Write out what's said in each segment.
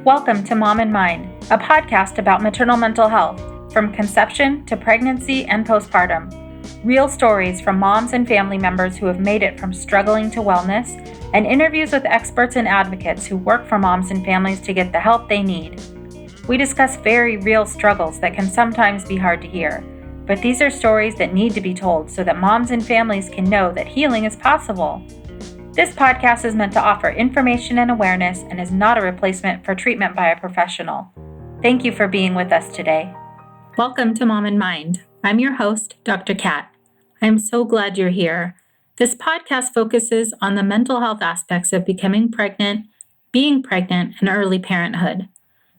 Welcome to Mom and Mind, a podcast about maternal mental health, from conception to pregnancy and postpartum. Real stories from moms and family members who have made it from struggling to wellness, and interviews with experts and advocates who work for moms and families to get the help they need. We discuss very real struggles that can sometimes be hard to hear, but these are stories that need to be told so that moms and families can know that healing is possible. This podcast is meant to offer information and awareness and is not a replacement for treatment by a professional. Thank you for being with us today. Welcome to Mom and Mind. I'm your host, Dr. Kat. I'm so glad you're here. This podcast focuses on the mental health aspects of becoming pregnant, being pregnant, and early parenthood.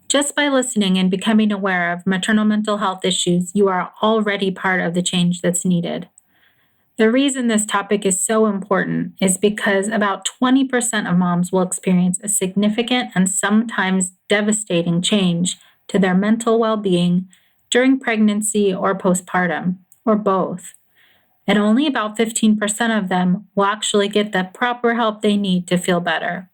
Just by listening and becoming aware of maternal mental health issues, you are already part of the change that's needed. The reason this topic is so important is because about 20% of moms will experience a significant and sometimes devastating change to their mental well-being during pregnancy or postpartum, or both. And only about 15% of them will actually get the proper help they need to feel better.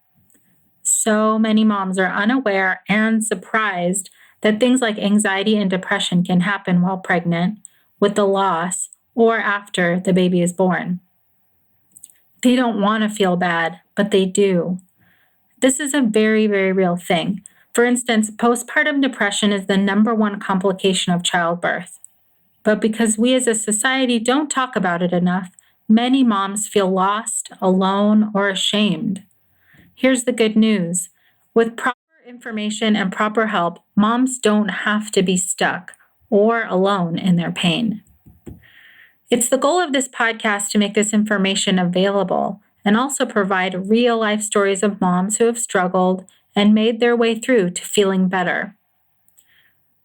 So many moms are unaware and surprised that things like anxiety and depression can happen while pregnant, with the loss, or after the baby is born. They don't want to feel bad, but they do. This is a very, very real thing. For instance, postpartum depression is the number one complication of childbirth. But because we as a society don't talk about it enough, many moms feel lost, alone, or ashamed. Here's the good news. With proper information and proper help, moms don't have to be stuck or alone in their pain. It's the goal of this podcast to make this information available and also provide real-life stories of moms who have struggled and made their way through to feeling better.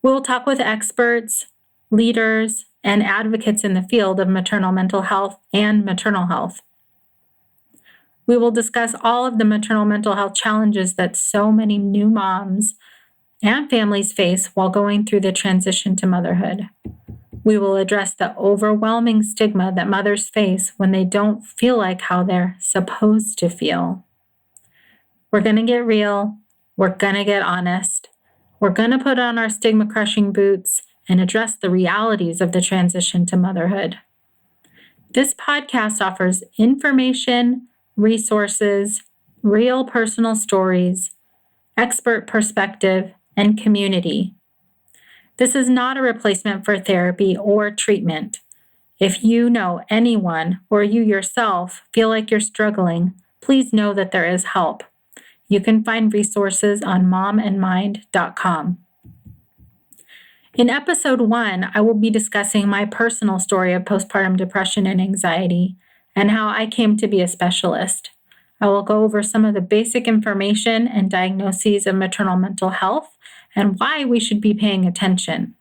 We'll talk with experts, leaders, and advocates in the field of maternal mental health and maternal health. We will discuss all of the maternal mental health challenges that so many new moms and families face while going through the transition to motherhood. We will address the overwhelming stigma that mothers face when they don't feel like how they're supposed to feel. We're going to get real. We're going to get honest. We're going to put on our stigma-crushing boots and address the realities of the transition to motherhood. This podcast offers information, resources, real personal stories, expert perspective, and community. This is not a replacement for therapy or treatment. If you know anyone or you yourself feel like you're struggling, please know that there is help. You can find resources on momandmind.com. In episode 1, I will be discussing my personal story of postpartum depression and anxiety and how I came to be a specialist. I will go over some of the basic information and diagnoses of maternal mental health and why we should be paying attention.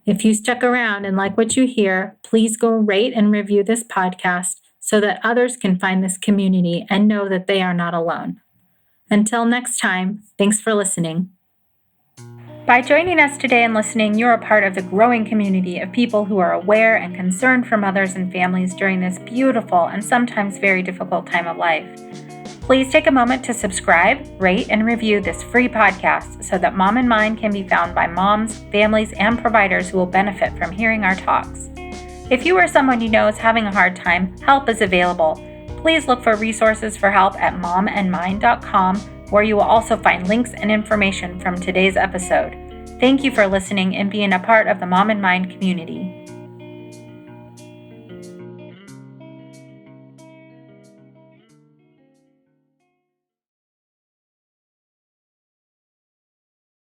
If you stuck around and like what you hear, please go rate and review this podcast so that others can find this community and know that they are not alone. Until next time, thanks for listening. By joining us today and listening, you're a part of the growing community of people who are aware and concerned for mothers and families during this beautiful and sometimes very difficult time of life. Please take a moment to subscribe, rate, and review this free podcast so that Mom and Mind can be found by moms, families, and providers who will benefit from hearing our talks. If you or someone you know is having a hard time, help is available. Please look for resources for help at momandmind.com, where you will also find links and information from today's episode. Thank you for listening and being a part of the Mom and Mind community.